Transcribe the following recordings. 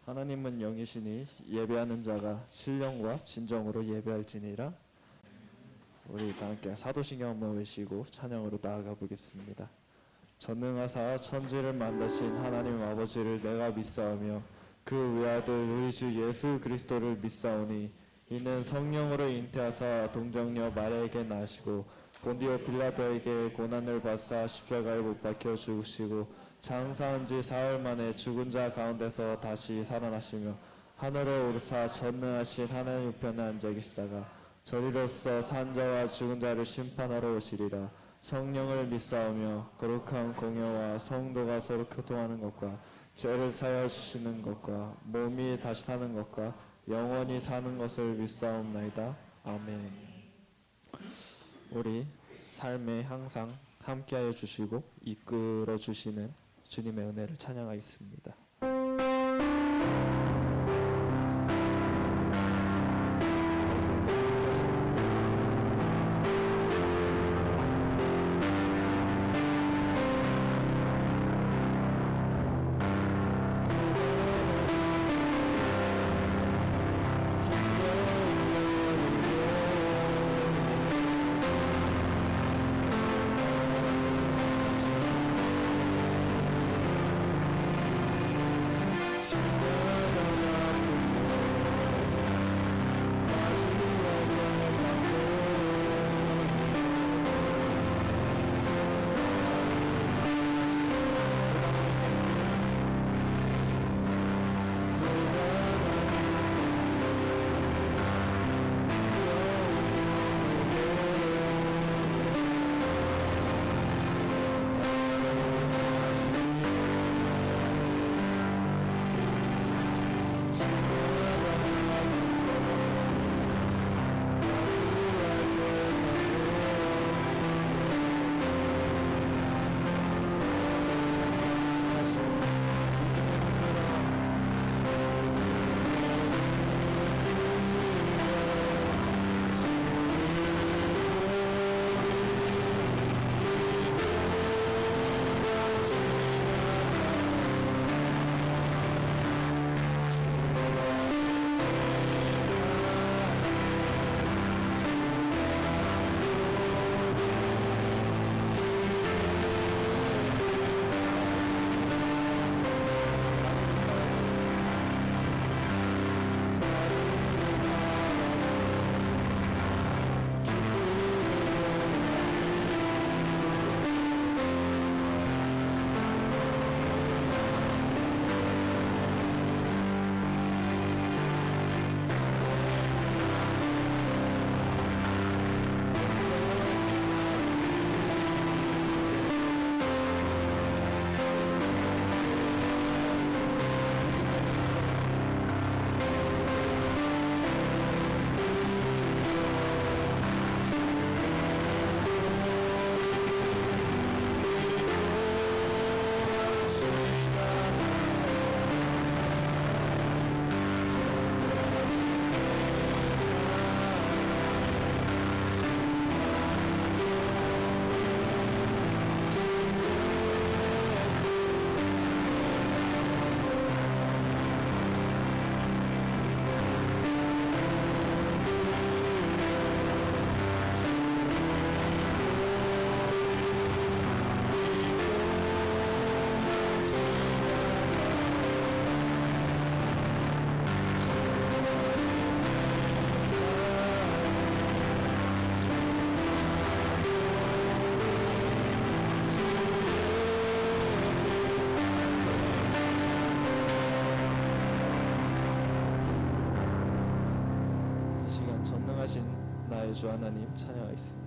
하나님은 영이시니 예배하는 자가 신령과 진정으로 예배할지니라. 우리 다 함께 사도신경 한번 외시고 찬양으로 나아가 보겠습니다. 전능하사 천지를 만드신 하나님 아버지를 내가 믿사오며 그 외아들 우리 주 예수 그리스도를 믿사오니 이는 성령으로 잉태하사 동정녀 마리아에게 나시고 본디오 빌라도에게 고난을 받사 십자가에 못 박혀 죽으시고 장사한 지 사흘 만에 죽은 자 가운데서 다시 살아나시며 하늘에 오르사 전능하신 하나님 우편에 앉아 계시다가 저리로서 산 자와 죽은 자를 심판하러 오시리라. 성령을 믿사오며 거룩한 공예와 성도가 서로 교통하는 것과 죄를 사하여 주시는 것과 몸이 다시 사는 것과 영원히 사는 것을 믿사옵나이다. 아멘. 우리 삶에 항상 함께하여 주시고 이끌어 주시는 주님의 은혜를 찬양하겠습니다. 나의 주 하나님 찬양하겠습니다.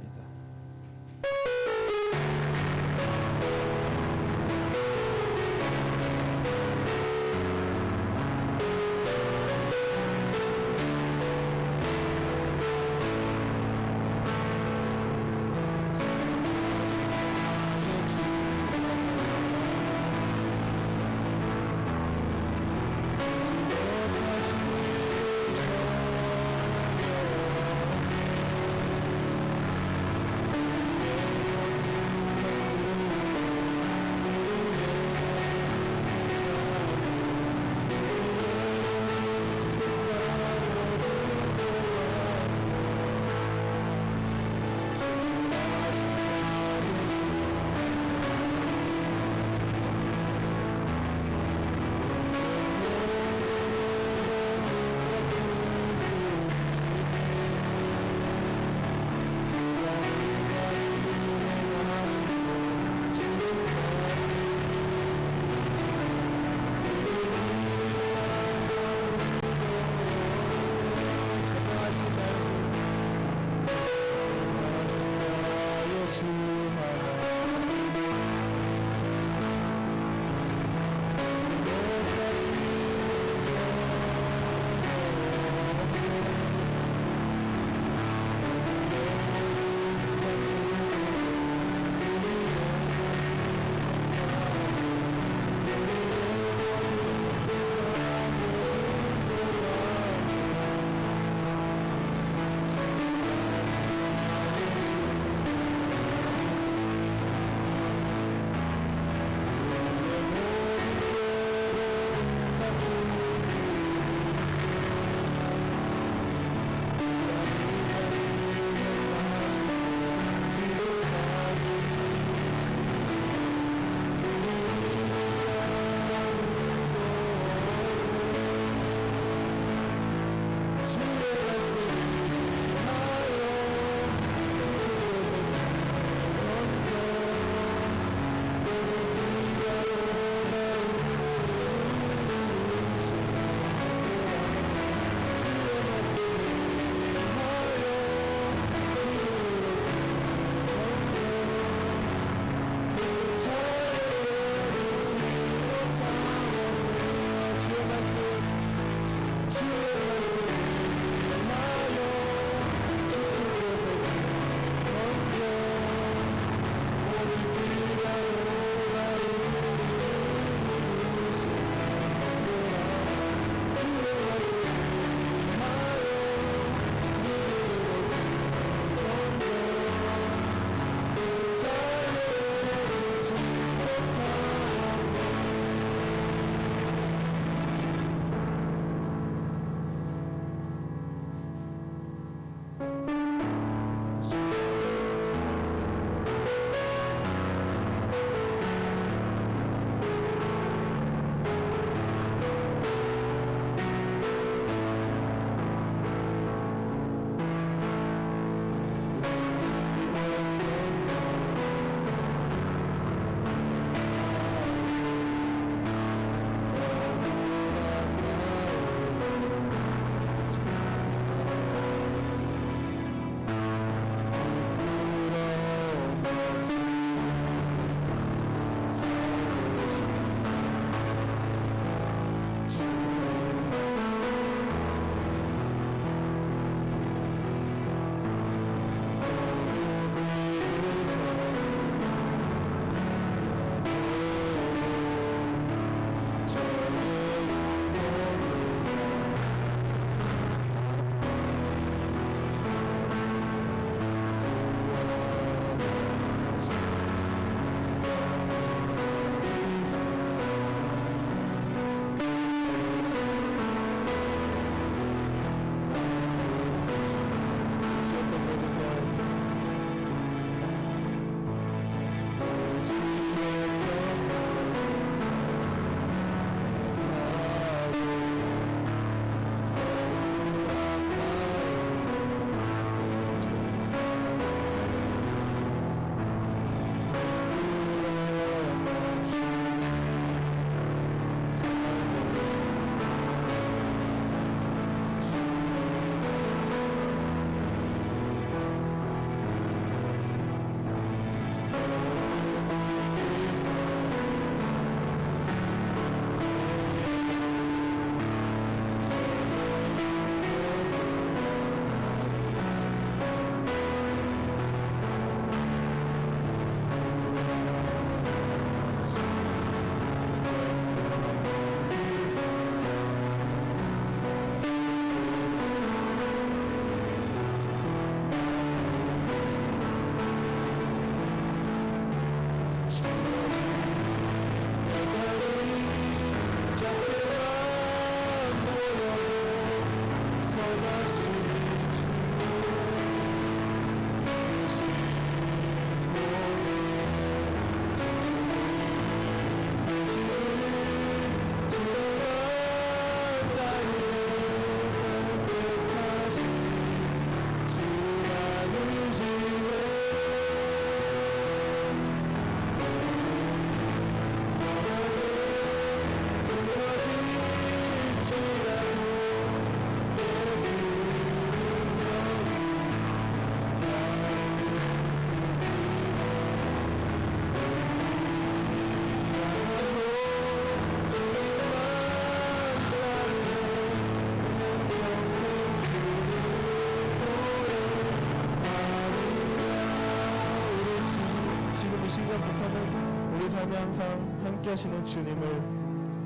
시간부터는 우리 삶에 항상 함께 하시는 주님을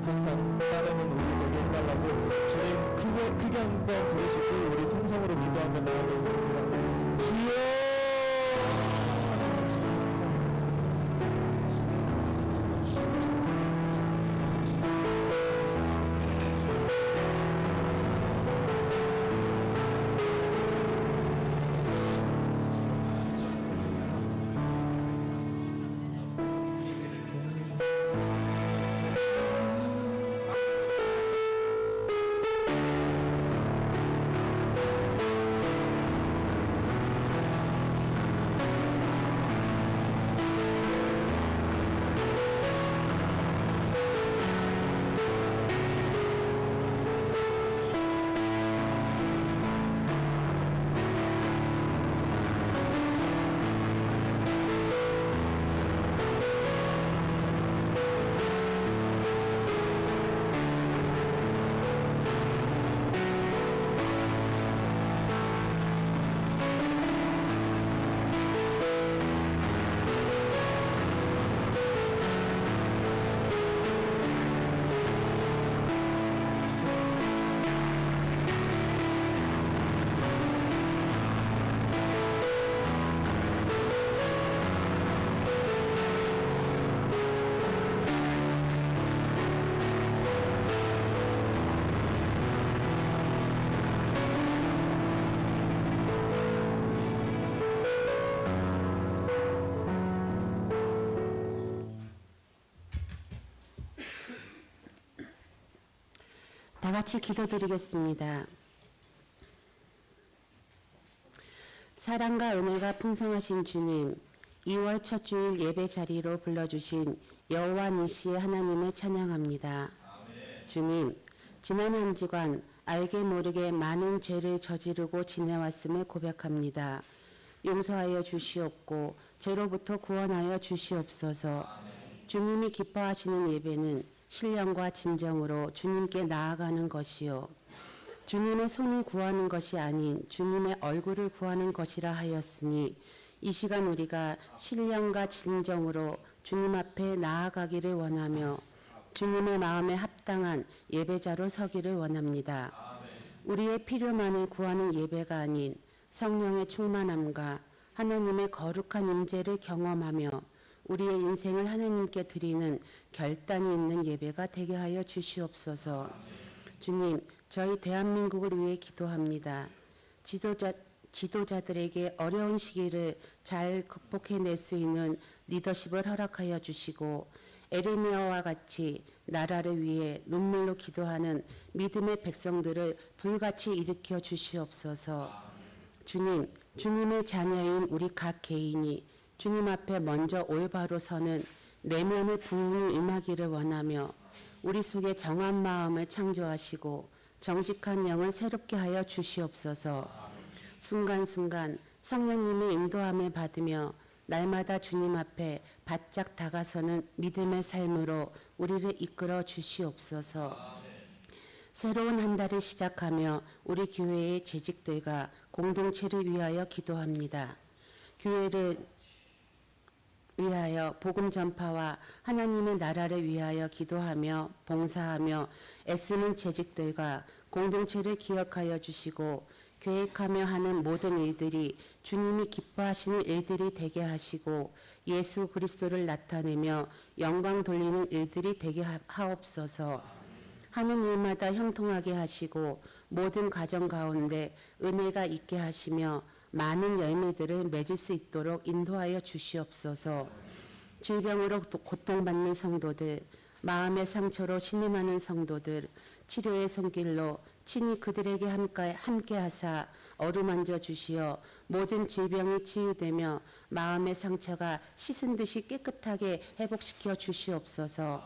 항상 따르는 우리 되게 해달라고 주님 크게 한번 부르시고 우리 통성으로 기도 한번 나가겠습니다. 주여 다 같이 기도드리겠습니다. 사랑과 은혜가 풍성하신 주님, 2월 첫 주일 예배 자리로 불러주신 여호와 니시의 하나님을 찬양합니다. 주님, 지난 한 주간 알게 모르게 많은 죄를 저지르고 지내왔음을 고백합니다. 용서하여 주시옵고 죄로부터 구원하여 주시옵소서. 주님이 기뻐하시는 예배는 신령과 진정으로 주님께 나아가는 것이요 주님의 손을 구하는 것이 아닌 주님의 얼굴을 구하는 것이라 하였으니 이 시간 우리가 신령과 진정으로 주님 앞에 나아가기를 원하며 주님의 마음에 합당한 예배자로 서기를 원합니다. 우리의 필요만을 구하는 예배가 아닌 성령의 충만함과 하나님의 거룩한 임재를 경험하며 우리의 인생을 하나님께 드리는 결단이 있는 예배가 되게 하여 주시옵소서. 주님, 저희 대한민국을 위해 기도합니다. 지도자들에게 어려운 시기를 잘 극복해낼 수 있는 리더십을 허락하여 주시고 에레미야와 같이 나라를 위해 눈물로 기도하는 믿음의 백성들을 불같이 일으켜 주시옵소서. 주님, 주님의 자녀인 우리 각 개인이 주님 앞에 먼저 올바로 서는 내면의 부흥이 임하기를 원하며 우리 속에 정한 마음을 창조하시고 정직한 영을 새롭게 하여 주시옵소서. 순간순간 성령님의 인도함을 받으며 날마다 주님 앞에 바짝 다가서는 믿음의 삶으로 우리를 이끌어 주시옵소서. 새로운 한 달을 시작하며 우리 교회의 재직들과 공동체를 위하여 기도합니다. 교회를 위하여 복음 전파와 하나님의 나라를 위하여 기도하며 봉사하며 애쓰는 재직들과 공동체를 기억하여 주시고 계획하며 하는 모든 일들이 주님이 기뻐하시는 일들이 되게 하시고 예수 그리스도를 나타내며 영광 돌리는 일들이 되게 하옵소서. 하는 일마다 형통하게 하시고 모든 가정 가운데 은혜가 있게 하시며 많은 열매들을 맺을 수 있도록 인도하여 주시옵소서. 질병으로 고통받는 성도들, 마음의 상처로 신음하는 성도들, 치료의 손길로 친히 그들에게 함께 하사 어루만져 주시어 모든 질병이 치유되며 마음의 상처가 씻은 듯이 깨끗하게 회복시켜 주시옵소서.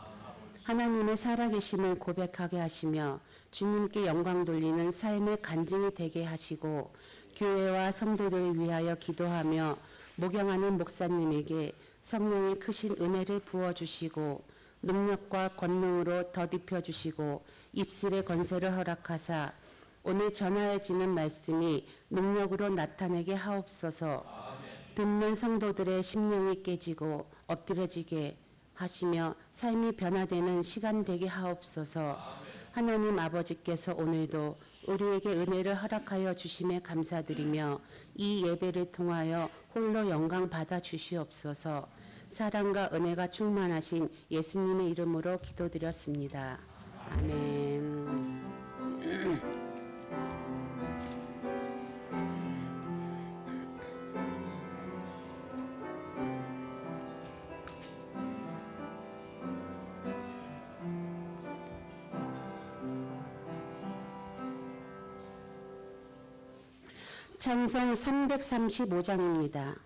하나님의 살아계심을 고백하게 하시며 주님께 영광 돌리는 삶의 간증이 되게 하시고 교회와 성도들을 위하여 기도하며 목양하는 목사님에게 성령의 크신 은혜를 부어주시고 능력과 권능으로 덧입혀 주시고 입술의 권세를 허락하사 오늘 전하여지는 말씀이 능력으로 나타내게 하옵소서. 듣는 성도들의 심령이 깨지고 엎드려지게 하시며 삶이 변화되는 시간 되게 하옵소서. 하나님 아버지께서 오늘도 우리에게 은혜를 허락하여 주심에 감사드리며 이 예배를 통하여 홀로 영광 받아 주시옵소서. 사랑과 은혜가 충만하신 예수님의 이름으로 기도드렸습니다. 아멘. 찬송 335장입니다.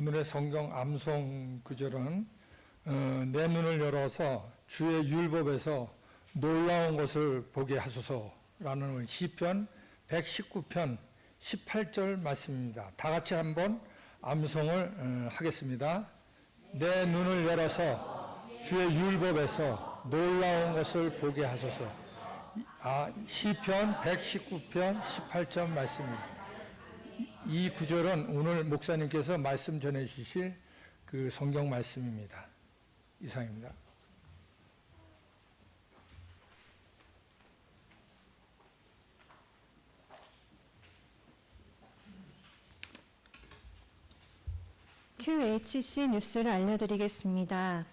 오늘의 성경 암송 구절은 내 눈을 열어서 주의 율법에서 놀라운 것을 보게 하소서라는 시편 119편 18절 말씀입니다. 다 같이 한번 암송을 하겠습니다. 내 눈을 열어서 주의 율법에서 놀라운 것을 보게 하소서. 시편 119편 18절 말씀입니다. 이 구절은 오늘 목사님께서 말씀 전해 주실 그 성경 말씀입니다. 이상입니다. QHC 뉴스를 알려드리겠습니다.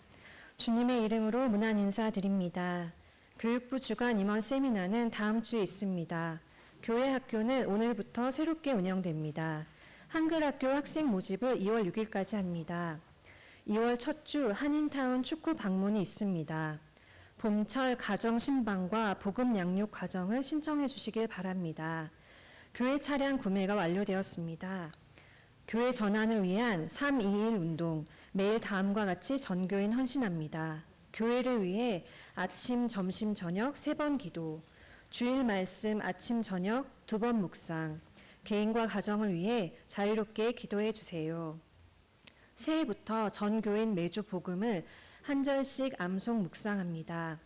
주님의 이름으로 문안 인사드립니다. 교육부 주간 임원 세미나는 다음 주에 있습니다. 교회 학교는 오늘부터 새롭게 운영됩니다. 한글학교 학생 모집을 2월 6일까지 합니다. 2월 첫 주 한인타운 축구 방문이 있습니다. 봄철 가정 신방과 복음 양육 과정을 신청해 주시길 바랍니다. 교회 차량 구매가 완료되었습니다. 교회 전환을 위한 321 운동, 매일 다음과 같이 전교인 헌신합니다. 교회를 위해 아침, 점심, 저녁 3번 기도, 주일 말씀 아침, 저녁 2번 묵상, 개인과 가정을 위해 자유롭게 기도해 주세요. 새해부터 전 교인 매주 복음을 한 절씩 암송 묵상합니다.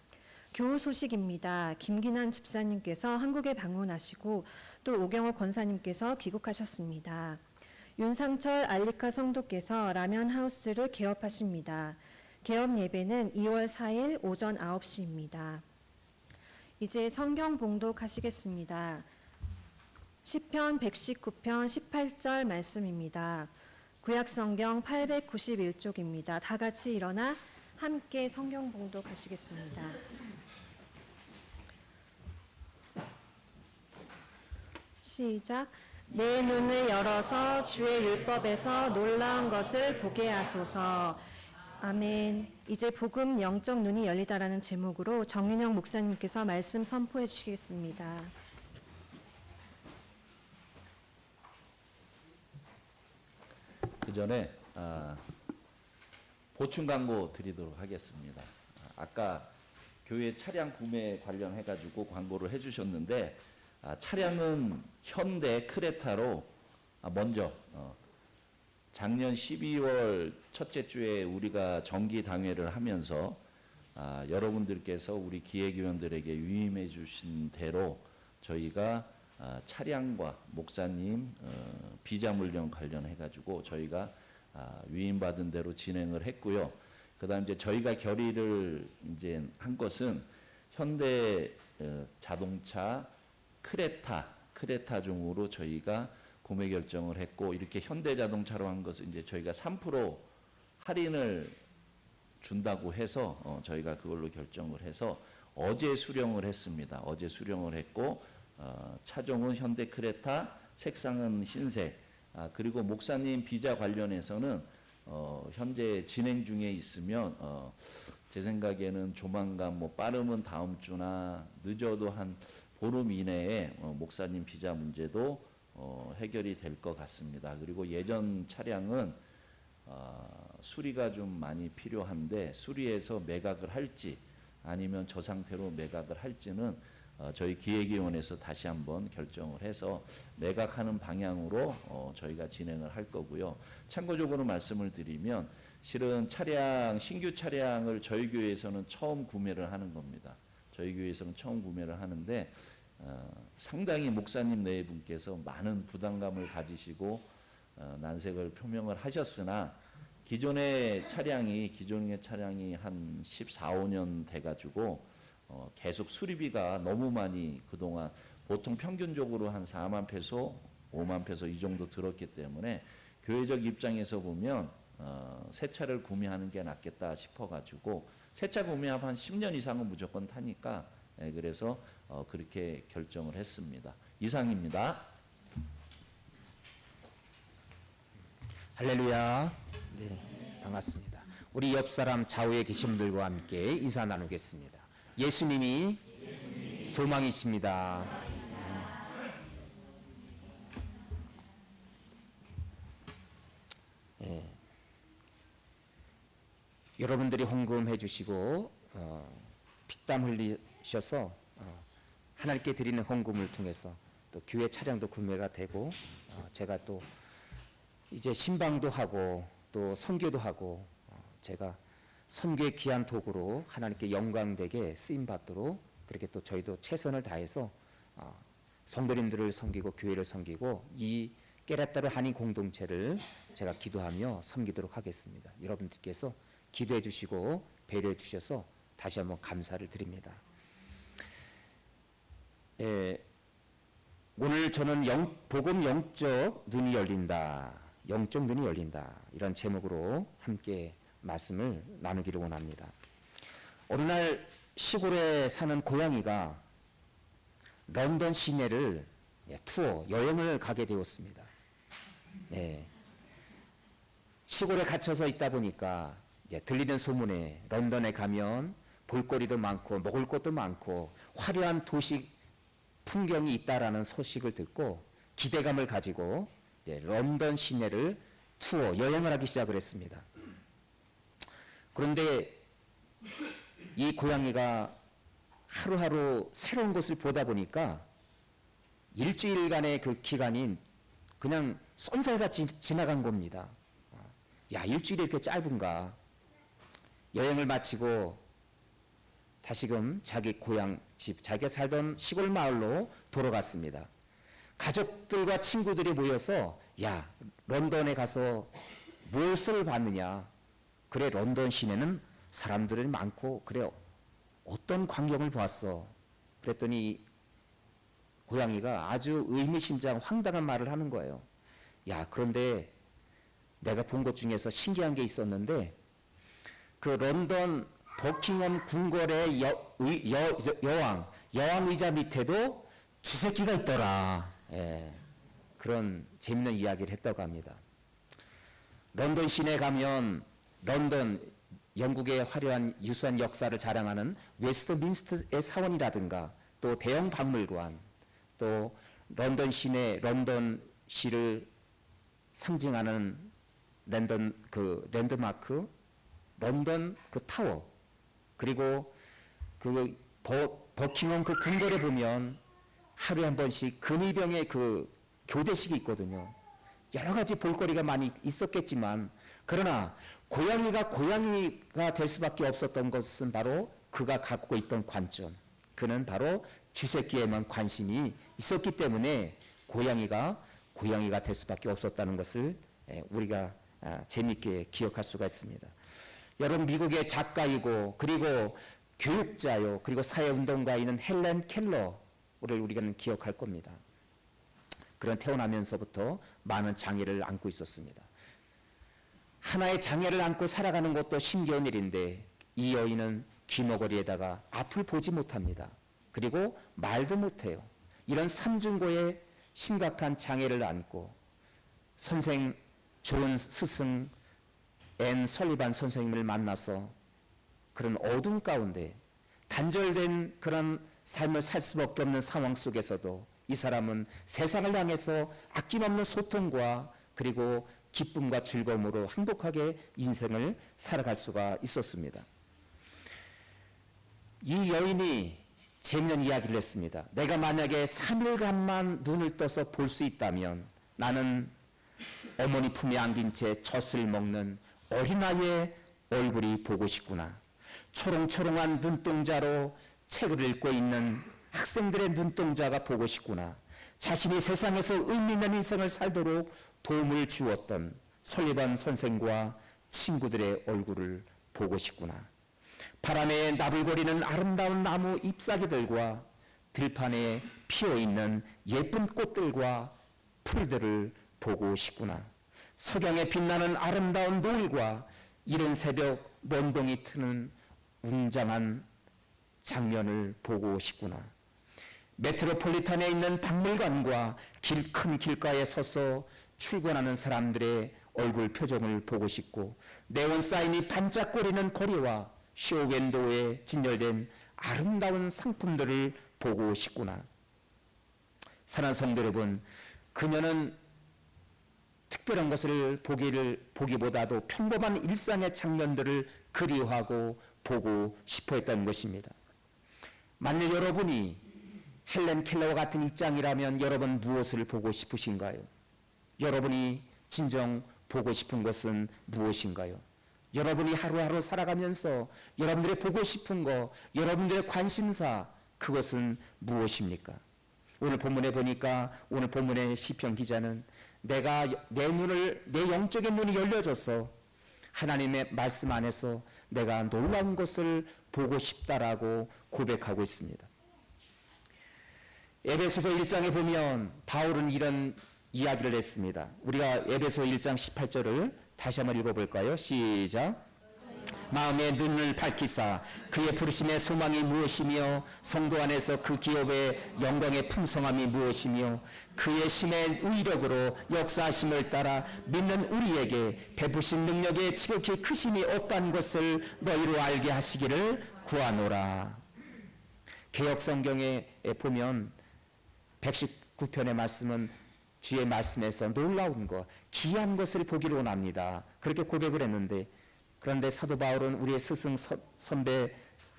교우 소식입니다. 김기난 집사님께서 한국에 방문하시고 또 오경호 권사님께서 귀국하셨습니다. 윤상철 알리카 성도께서 라면 하우스를 개업하십니다. 개업 예배는 2월 4일 오전 9시입니다. 이제 성경 봉독하시겠습니다. 시편 119편 18절 말씀입니다. 구약 성경 891쪽입니다. 다 같이 일어나 함께 성경 봉독하시겠습니다. 시작. 내 눈을 열어서 주의 율법에서 놀라운 것을 보게 하소서. 아멘. 이제 복음 영적 눈이 열리다라는 제목으로 정윤영 목사님께서 말씀 선포해 주시겠습니다. 그 전에 보충 광고 드리도록 하겠습니다. 아까 교회 차량 구매 관련해 가지고 광고를 해주셨는데 차량은 현대 크레타로 먼저 작년 12월 첫째 주에 우리가 정기 당회를 하면서 여러분들께서 우리 기획위원들에게 위임해 주신 대로 저희가 차량과 목사님 비자 물량 관련해 가지고 저희가 위임받은 대로 진행을 했고요. 그다음 이제 저희가 결의를 이제 한 것은 현대 자동차 크레타 중으로 저희가 구매 결정을 했고, 이렇게 현대 자동차로 한 것은 이제 저희가 3% 할인을 준다고 해서 저희가 그걸로 결정을 해서 어제 수령을 했습니다. 어제 수령을 했고 차종은 현대 크레타, 색상은 흰색. 그리고 목사님 비자 관련해서는 현재 진행 중에 있으면 제 생각에는 조만간 뭐 빠르면 다음 주나 늦어도 한 보름 이내에 목사님 비자 문제도 해결이 될 것 같습니다. 그리고 예전 차량은 수리가 좀 많이 필요한데 수리해서 매각을 할지 아니면 저 상태로 매각을 할지는 저희 기획위원회에서 다시 한번 결정을 해서 매각하는 방향으로 저희가 진행을 할 거고요. 참고적으로 말씀을 드리면 실은 신규 차량을 저희 교회에서는 처음 구매를 하는 겁니다. 저희 교회에서는 처음 구매를 하는데 상당히 목사님 네 분께서 많은 부담감을 가지시고 난색을 표명을 하셨으나 기존의 차량이 한 14, 15년 돼가지고 계속 수리비가 너무 많이 그동안 보통 평균적으로 한 4만 페소, 5만 페소 이 정도 들었기 때문에 교회적 입장에서 보면 새 차를 구매하는 게 낫겠다 싶어가지고 새 차 구매하면 한 10년 이상은 무조건 타니까 그래서 그렇게 결정을 했습니다. 이상입니다. 할렐루야. 네, 반갑습니다. 우리 옆 사람 좌우에 계신 분들과 함께 인사 나누겠습니다. 예수님이 소망이십니다. 네, 여러분들이 헌금해 주시고 피땀 흘리셔서 하나님께 드리는 헌금을 통해서 또 교회 차량도 구매가 되고 제가 또 이제 신방도 하고 또 선교도 하고 제가 선교의 귀한 도구로 하나님께 영광되게 쓰임 받도록 그렇게 또 저희도 최선을 다해서 성도님들을 섬기고 교회를 섬기고 이 깨라따르 한인 공동체를 제가 기도하며 섬기도록 하겠습니다. 여러분들께서 기도해 주시고 배려해 주셔서 다시 한번 감사를 드립니다. 오늘 저는 복음 영적 눈이 열린다, 영적 눈이 열린다 이런 제목으로 함께 말씀을 나누기를 원합니다. 어느 날 시골에 사는 고양이가 런던 시내를 투어 여행을 가게 되었습니다. 시골에 갇혀서 있다 보니까 들리는 소문에 런던에 가면 볼거리도 많고 먹을 것도 많고 화려한 도시 풍경이 있다라는 소식을 듣고 기대감을 가지고 런던 시내를 투어 여행을 하기 시작을 했습니다. 그런데 이 고양이가 하루하루 새로운 것을 보다 보니까 일주일간의 그 기간이 그냥 쏜살같이 지나간 겁니다. 야, 일주일이 이렇게 짧은가? 여행을 마치고 다시금 자기 고향 집, 자기가 살던 시골 마을로 돌아갔습니다. 가족들과 친구들이 모여서 야, 런던에 가서 무엇을 봤느냐? 그래, 런던 시내는 사람들이 많고 그래, 어떤 광경을 보았어? 그랬더니 고양이가 아주 의미심장 황당한 말을 하는 거예요. 야, 그런데 내가 본 것 중에서 신기한 게 있었는데 그 런던 버킹엄 궁궐의 여왕 의자 밑에도 주새끼가 있더라. 그런 재밌는 이야기를 했다고 합니다. 런던 시내 가면 런던 영국의 화려한 유수한 역사를 자랑하는 웨스트민스터의 사원이라든가 또 대형 박물관 또 런던 시내 런던시를 상징하는 랜드마크 런던 그 타워 그리고 그 버킹엄 그 궁궐에 보면 하루에 한 번씩 금이병의 그 교대식이 있거든요. 여러 가지 볼거리가 많이 있었겠지만 그러나 고양이가 될 수밖에 없었던 것은 바로 그가 갖고 있던 관점. 그는 바로 쥐새끼에만 관심이 있었기 때문에 고양이가 될 수밖에 없었다는 것을 우리가 재미있게 기억할 수가 있습니다. 여러분, 미국의 작가이고 그리고 교육자요 그리고 사회운동가이는 헬렌 켈러를 우리가 기억할 겁니다. 그런 태어나면서부터 많은 장애를 안고 있었습니다. 하나의 장애를 안고 살아가는 것도 힘겨운 일인데 이 여인은 귀머거리에다가 앞을 보지 못합니다. 그리고 말도 못해요. 이런 삼중고의 심각한 장애를 안고 좋은 스승 앤 설리반 선생님을 만나서 그런 어둠 가운데 단절된 그런 삶을 살 수밖에 없는 상황 속에서도 이 사람은 세상을 향해서 아낌없는 소통과 그리고 기쁨과 즐거움으로 행복하게 인생을 살아갈 수가 있었습니다. 이 여인이 재미있는 이야기를 했습니다. 내가 만약에 3일간만 눈을 떠서 볼 수 있다면 나는 어머니 품에 안긴 채 젖을 먹는 어린아이의 얼굴이 보고 싶구나. 초롱초롱한 눈동자로 책을 읽고 있는 학생들의 눈동자가 보고 싶구나. 자신이 세상에서 의미 있는 인생을 살도록 도움을 주었던 설리반 선생과 친구들의 얼굴을 보고 싶구나. 바람에 나불거리는 아름다운 나무 잎사귀들과 들판에 피어있는 예쁜 꽃들과 풀들을 보고 싶구나. 석양에 빛나는 아름다운 노을과 이른 새벽 먼동이 트는 웅장한 장면을 보고 싶구나. 메트로폴리탄에 있는 박물관과 큰 길가에 서서 출근하는 사람들의 얼굴 표정을 보고 싶고 네온 사인이 반짝거리는 거리와 쇼윈도에 진열된 아름다운 상품들을 보고 싶구나. 사랑하는 성도 여러분, 그녀는 특별한 것을 보기보다도 평범한 일상의 장면들을 그리워하고 보고 싶어 했던 것입니다. 만일 여러분이 헬렌 켈러와 같은 입장이라면 여러분 무엇을 보고 싶으신가요? 여러분이 진정 보고 싶은 것은 무엇인가요? 여러분이 하루하루 살아가면서 여러분들이 보고 싶은 것, 여러분들의 관심사, 그것은 무엇입니까? 오늘 본문에 보니까 오늘 본문의 시편 기자는 내가 내 영적인 눈이 열려져서 하나님의 말씀 안에서 내가 놀라운 것을 보고 싶다라고 고백하고 있습니다. 에베소서 1장에 보면 바울은 이런 이야기를 했습니다. 우리가 에베소 1장 18절을 다시 한번 읽어볼까요? 시작. 마음의 눈을 밝히사 그의 부르심의 소망이 무엇이며 성도 안에서 그 기업의 영광의 풍성함이 무엇이며 그의 심의 의력으로 역사하심을 따라 믿는 우리에게 베푸신 능력의 지극히 크심이 어떠한 것을 너희로 알게 하시기를 구하노라. 개역 성경에 보면 119편의 말씀은 주의 말씀에서 놀라운 것, 귀한 것을 보기를 원합니다. 그렇게 고백을 했는데, 그런데 사도 바울은 우리의 스승 선배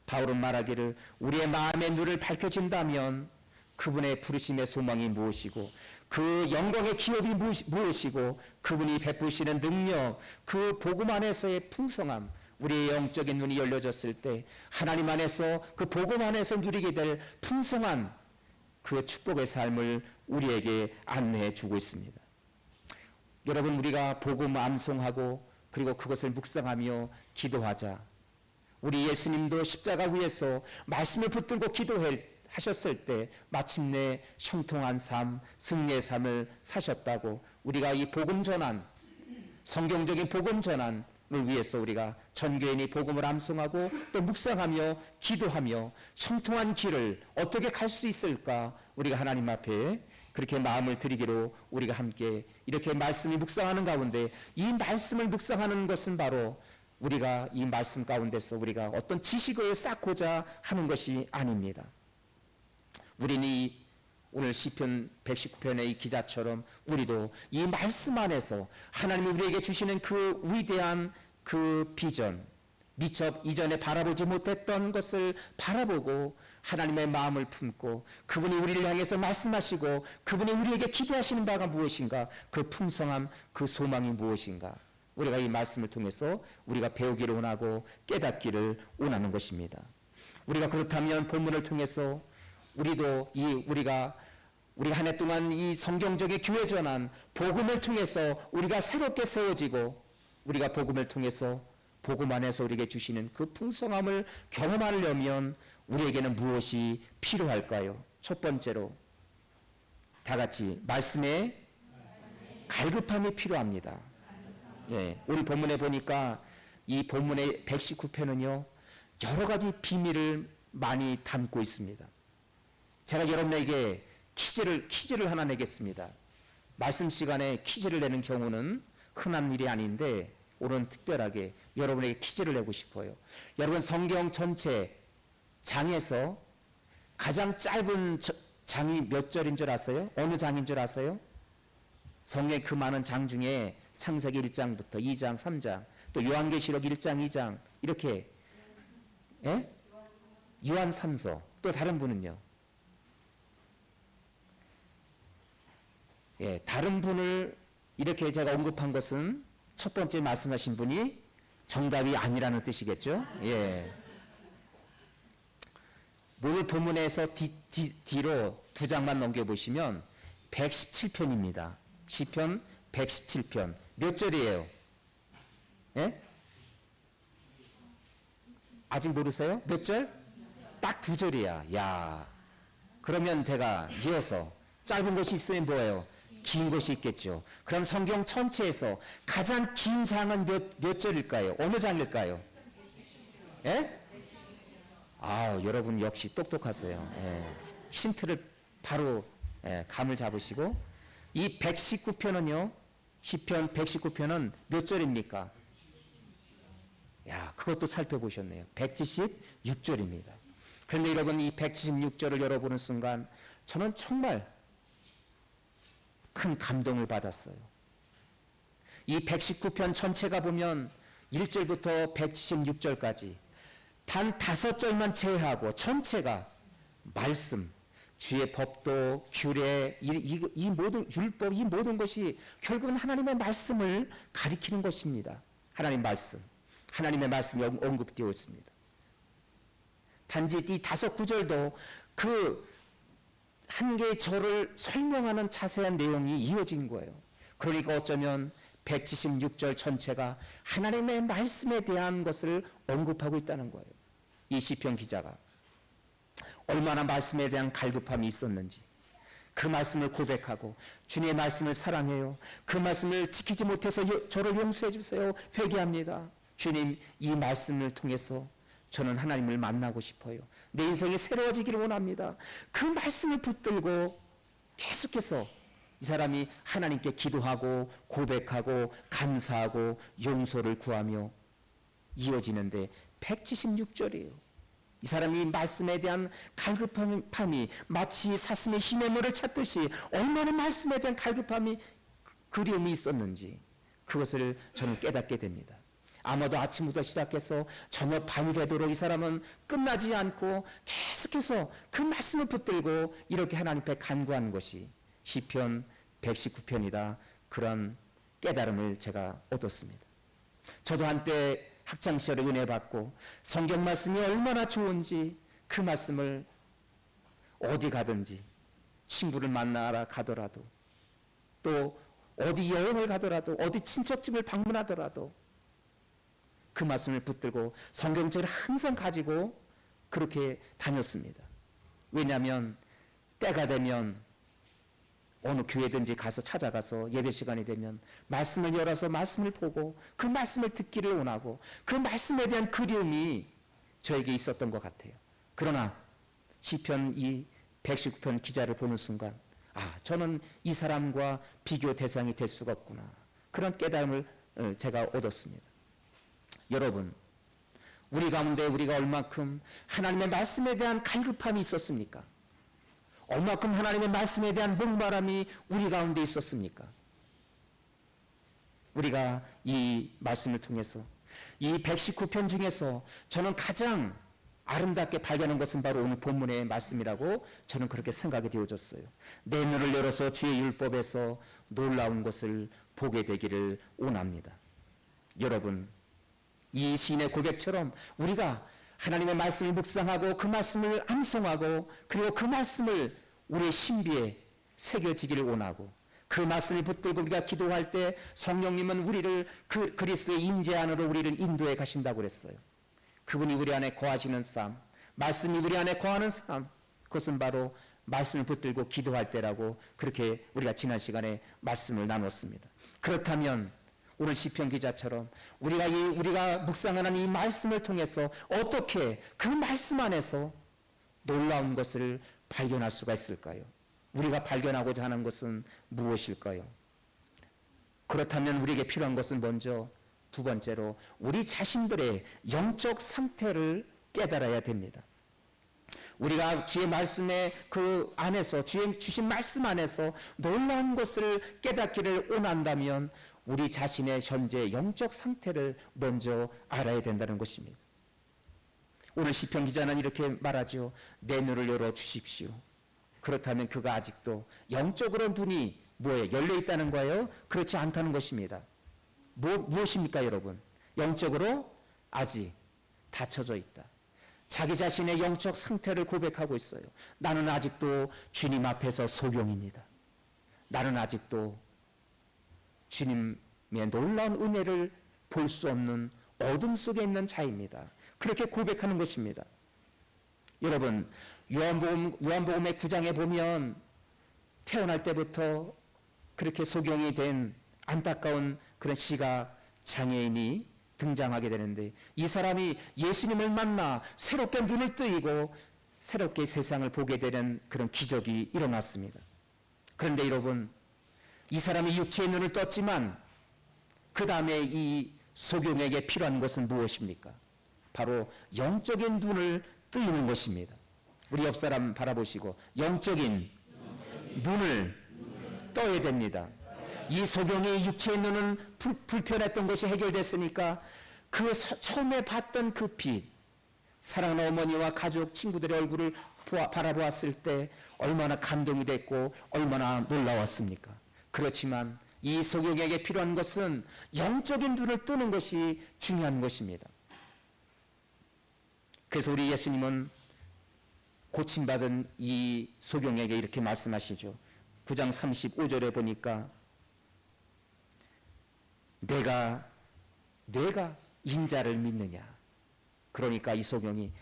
바울은 말하기를 우리의 마음의 눈을 밝혀진다면 그분의 부르심의 소망이 무엇이고 그 영광의 기업이 무엇이고 그분이 베푸시는 능력, 그 복음 안에서의 풍성함, 우리의 영적인 눈이 열려졌을 때 하나님 안에서 그 복음 안에서 누리게 될 풍성한 그 축복의 삶을 우리에게 안내해 주고 있습니다. 여러분, 우리가 복음 암송하고 그리고 그것을 묵상하며 기도하자. 우리 예수님도 십자가 위에서 말씀을 붙들고 기도하셨을 때 마침내 형통한 삶, 승리의 삶을 사셨다고 우리가 이 복음 전환, 성경적인 복음 전환을 위해서 우리가 전교인이 복음을 암송하고 또 묵상하며 기도하며 형통한 길을 어떻게 갈 수 있을까 우리가 하나님 앞에 그렇게 마음을 드리기로 우리가 함께 이렇게 말씀을 묵상하는 가운데 이 말씀을 묵상하는 것은 바로 우리가 이 말씀 가운데서 우리가 어떤 지식을 쌓고자 하는 것이 아닙니다. 우리는 오늘 시편 119편의 이 기자처럼 우리도 이 말씀 안에서 하나님이 우리에게 주시는 그 위대한 그 비전, 미처 이전에 바라보지 못했던 것을 바라보고 하나님의 마음을 품고 그분이 우리를 향해서 말씀하시고 그분이 우리에게 기대하시는 바가 무엇인가, 그 풍성함, 그 소망이 무엇인가, 우리가 이 말씀을 통해서 우리가 배우기를 원하고 깨닫기를 원하는 것입니다. 우리가 그렇다면 본문을 통해서 우리도 우리가 한 해 동안 이 성경적인 교회 전환, 복음을 통해서 우리가 새롭게 세워지고 우리가 복음을 통해서 복음 안에서 우리에게 주시는 그 풍성함을 경험하려면 우리에게는 무엇이 필요할까요? 첫 번째로 다 같이 말씀에 갈급함이 필요합니다. 네, 오늘 본문에 보니까 이 본문의 119편은요 여러 가지 비밀을 많이 담고 있습니다. 제가 여러분에게 퀴즈를 하나 내겠습니다. 말씀 시간에 퀴즈를 내는 경우는 흔한 일이 아닌데 오늘은 특별하게 여러분에게 퀴즈를 내고 싶어요. 여러분, 성경 전체 장에서 가장 짧은 장이 몇 절인 줄 아세요? 어느 장인 줄 아세요? 성경 그 많은 장 중에 창세기 1장부터 2장, 3장, 또 요한계시록 1장, 2장 이렇게 요한 3서, 또 다른 분은요? 다른 분을 이렇게 제가 언급한 것은 첫 번째 말씀하신 분이 정답이 아니라는 뜻이겠죠? 오늘 본문에서 뒤로 두 장만 넘겨보시면 117편입니다. 시편 117편. 몇 절이에요? 아직 모르세요? 몇 절? 딱 두 절이야. 야, 그러면 제가 이어서 짧은 것이 있으면 뭐예요? 긴 것이 있겠죠. 그럼 성경 전체에서 가장 긴 장은 몇 절일까요? 어느 장일까요? 여러분 역시 똑똑하세요. 힌트를 바로 감을 잡으시고 이 119편은요. 시편 119편은 몇 절입니까? 야, 그것도 살펴보셨네요. 176절입니다. 그런데 여러분 이 176절을 열어보는 순간 저는 정말 큰 감동을 받았어요. 이 119편 전체가 보면 1절부터 176절까지 단 5절만 제외하고 전체가 말씀, 주의 법도, 규례, 이 모든 율법, 이 모든 것이 결국은 하나님의 말씀을 가리키는 것입니다. 하나님의 말씀이 언급되어 있습니다. 단지 이 5구절도 그 한 개의 절을 설명하는 자세한 내용이 이어진 거예요. 그러니까 어쩌면 176절 전체가 하나님의 말씀에 대한 것을 언급하고 있다는 거예요. 이 시편 기자가 얼마나 말씀에 대한 갈급함이 있었는지, 그 말씀을 고백하고 주님의 말씀을 사랑해요, 그 말씀을 지키지 못해서 저를 용서해 주세요, 회개합니다. 주님, 이 말씀을 통해서 저는 하나님을 만나고 싶어요. 내 인생이 새로워지기를 원합니다. 그 말씀을 붙들고 계속해서 이 사람이 하나님께 기도하고 고백하고 감사하고 용서를 구하며 이어지는데 176절이에요. 이 사람이 말씀에 대한 갈급함이 마치 사슴의 시냇물을 찾듯이 얼마나 말씀에 대한 갈급함이, 그리움이 있었는지 그것을 저는 깨닫게 됩니다. 아마도 아침부터 시작해서 저녁 밤이 되도록 이 사람은 끝나지 않고 계속해서 그 말씀을 붙들고 이렇게 하나님 앞에 간구하는 것이 시편 119편이다. 그런 깨달음을 제가 얻었습니다. 저도 한때 학창시절에 은혜 받고 성경 말씀이 얼마나 좋은지 그 말씀을 어디 가든지, 친구를 만나러 가더라도, 또 어디 여행을 가더라도, 어디 친척집을 방문하더라도 그 말씀을 붙들고 성경책을 항상 가지고 그렇게 다녔습니다. 왜냐하면 때가 되면 어느 교회든지 가서 찾아가서 예배 시간이 되면 말씀을 열어서 말씀을 보고 그 말씀을 듣기를 원하고 그 말씀에 대한 그리움이 저에게 있었던 것 같아요. 그러나 시편 이 119편 기자를 보는 순간 저는 이 사람과 비교 대상이 될 수가 없구나. 그런 깨달음을 제가 얻었습니다. 여러분, 우리 가운데 우리가 얼마큼 하나님의 말씀에 대한 갈급함이 있었습니까? 얼마큼 하나님의 말씀에 대한 목마름이 우리 가운데 있었습니까? 우리가 이 말씀을 통해서 이 119편 중에서 저는 가장 아름답게 발견한 것은 바로 오늘 본문의 말씀이라고 저는 그렇게 생각이 되어졌어요. 내 눈을 열어서 주의 율법에서 놀라운 것을 보게 되기를 원합니다. 여러분, 이 시인의 고백처럼 우리가 하나님의 말씀을 묵상하고 그 말씀을 암송하고 그리고 그 말씀을 우리의 신비에 새겨지기를 원하고 그 말씀을 붙들고 우리가 기도할 때 성령님은 우리를 그 그리스도의 임재 안으로 우리를 인도해 가신다고 그랬어요. 그분이 우리 안에 거하시는 삶, 말씀이 우리 안에 거하는 삶, 그것은 바로 말씀을 붙들고 기도할 때라고 그렇게 우리가 지난 시간에 말씀을 나눴습니다. 그렇다면 오늘 시편 기자처럼 우리가 묵상하는 이 말씀을 통해서 어떻게 그 말씀 안에서 놀라운 것을 발견할 수가 있을까요? 우리가 발견하고자 하는 것은 무엇일까요? 그렇다면 우리에게 필요한 것은 먼저 두 번째로 우리 자신들의 영적 상태를 깨달아야 됩니다. 우리가 주의 말씀의 그 안에서, 주의 주신 말씀 안에서 놀라운 것을 깨닫기를 원한다면 우리 자신의 현재 영적 상태를 먼저 알아야 된다는 것입니다. 오늘 시편 기자는 이렇게 말하죠. 내 눈을 열어 주십시오. 그렇다면 그가 아직도 영적으로 눈이 열려 있다는 거예요? 그렇지 않다는 것입니다. 무엇입니까, 여러분? 영적으로 아직 닫혀져 있다. 자기 자신의 영적 상태를 고백하고 있어요. 나는 아직도 주님 앞에서 소경입니다. 나는 아직도 주님의 놀라운 은혜를 볼 수 없는 어둠 속에 있는 자입니다. 그렇게 고백하는 것입니다. 여러분, 요한복음의 9장에 보면 태어날 때부터 그렇게 소경이 된 안타까운 그런 시가 장애인이 등장하게 되는데 이 사람이 예수님을 만나 새롭게 눈을 뜨이고 새롭게 세상을 보게 되는 그런 기적이 일어났습니다. 그런데 여러분, 이 사람이 육체의 눈을 떴지만 그 다음에 이 소경에게 필요한 것은 무엇입니까? 바로 영적인 눈을 뜨이는 것입니다. 우리 옆 사람 바라보시고 영적인 눈을 떠야 됩니다. 이 소경의 육체의 눈은 불편했던 것이 해결됐으니까 그 처음에 봤던 그 빛, 사랑하는 어머니와 가족, 친구들의 얼굴을 바라보았을 때 얼마나 감동이 됐고 얼마나 놀라웠습니까? 그렇지만 이 소경에게 필요한 것은 영적인 눈을 뜨는 것이 중요한 것입니다. 그래서 우리 예수님은 고침받은 이 소경에게 이렇게 말씀하시죠. 9장 35절에 보니까 내가 인자를 믿느냐. 그러니까 이 소경이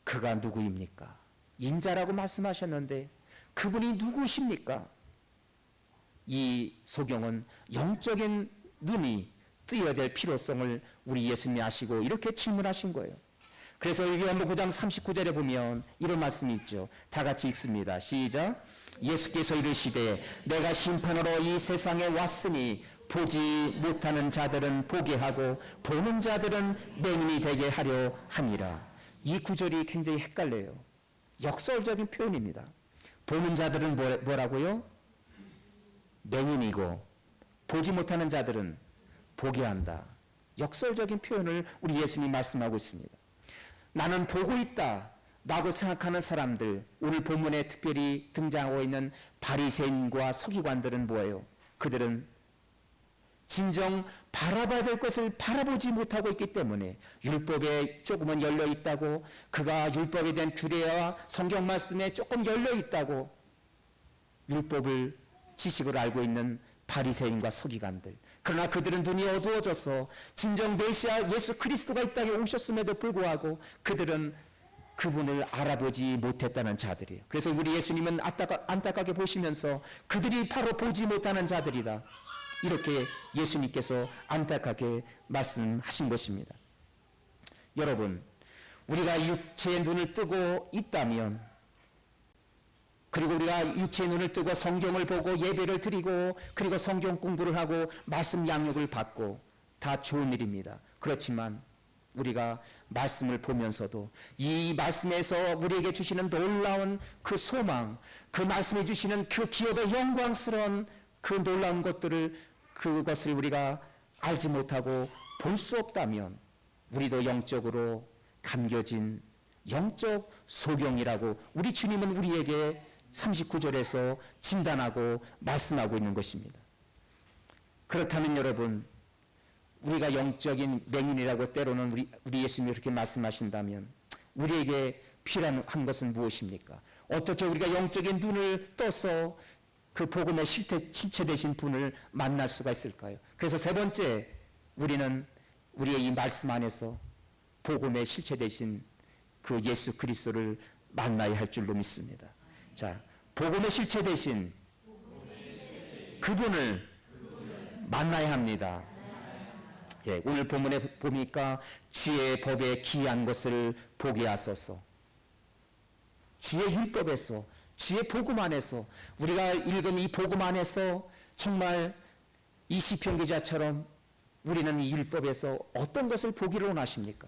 그가 누구입니까? 인자라고 말씀하셨는데 그분이 누구십니까? 이 소경은 영적인 눈이 뜨여야 될 필요성을 우리 예수님이 아시고 이렇게 질문하신 거예요. 그래서 요한복음 9장 39절에 보면 이런 말씀이 있죠. 다 같이 읽습니다. 시작. 예수께서 이르시되 내가 심판으로 이 세상에 왔으니 보지 못하는 자들은 보게 하고 보는 자들은 맹인이 되게 하려 함이라. 이 구절이 굉장히 헷갈려요. 역설적인 표현입니다. 보는 자들은 뭐라고요? 맹인이고 보지 못하는 자들은 보게 한다. 역설적인 표현을 우리 예수님이 말씀하고 있습니다. 나는 보고 있다 라고 생각하는 사람들, 오늘 본문에 특별히 등장하고 있는 바리새인과 서기관들은 뭐예요? 그들은 진정 바라봐야 될 것을 바라보지 못하고 있기 때문에 율법에 조금은 열려 있다고, 그가 율법에 대한 규례와 성경 말씀에 조금 열려 있다고 율법을 지식을 알고 있는 바리새인과 서기관들, 그러나 그들은 눈이 어두워져서 진정 메시아 예수 그리스도가 이 땅에 오셨음에도 불구하고 그들은 그분을 알아보지 못했다는 자들이에요. 그래서 우리 예수님은 안타깝게 보시면서 그들이 바로 보지 못하는 자들이다, 이렇게 예수님께서 안타깝게 말씀하신 것입니다. 여러분, 우리가 육체의 눈을 뜨고 있다면, 그리고 우리가 육체의 눈을 뜨고 성경을 보고 예배를 드리고 그리고 성경 공부를 하고 말씀 양육을 받고 다 좋은 일입니다. 그렇지만 우리가 말씀을 보면서도 이 말씀에서 우리에게 주시는 놀라운 그 소망, 그 말씀해 주시는 그 기업의 영광스러운 그 놀라운 그것을 우리가 알지 못하고 볼 수 없다면 우리도 영적으로 감겨진 영적 소경이라고 우리 주님은 우리에게 39절에서 진단하고 말씀하고 있는 것입니다. 그렇다면 여러분, 우리가 영적인 맹인이라고 때로는 우리 예수님이 그렇게 말씀하신다면 우리에게 필요한 것은 무엇입니까? 어떻게 우리가 영적인 눈을 떠서 그 복음의 실체 되신 분을 만날 수가 있을까요? 그래서 세 번째, 우리는 우리의 이 말씀 안에서 복음의 실체 되신 그 예수 그리스도를 만나야 할 줄로 믿습니다. 자, 복음의 실체 되신 그분을 만나야 합니다. 예, 오늘 본문에 보니까 주의 법에 기이한 것을 보게 하소서. 주의 율법에서, 주의 복음 안에서, 우리가 읽은 이 복음 안에서 정말 이 시편 기자처럼 우리는 이 율법에서 어떤 것을 보기를 원하십니까?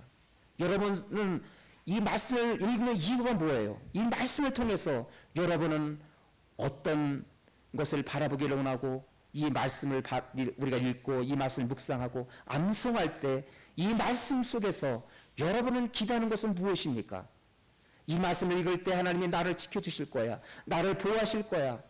여러분은 이 말씀을 읽는 이유가 뭐예요? 이 말씀을 통해서 여러분은 어떤 것을 바라보기를 원하고, 이 말씀을 우리가 읽고 이 말씀을 묵상하고 암송할 때 이 말씀 속에서 여러분은 기대하는 것은 무엇입니까? 이 말씀을 읽을 때 하나님이 나를 지켜주실 거야, 나를 보호하실 거야,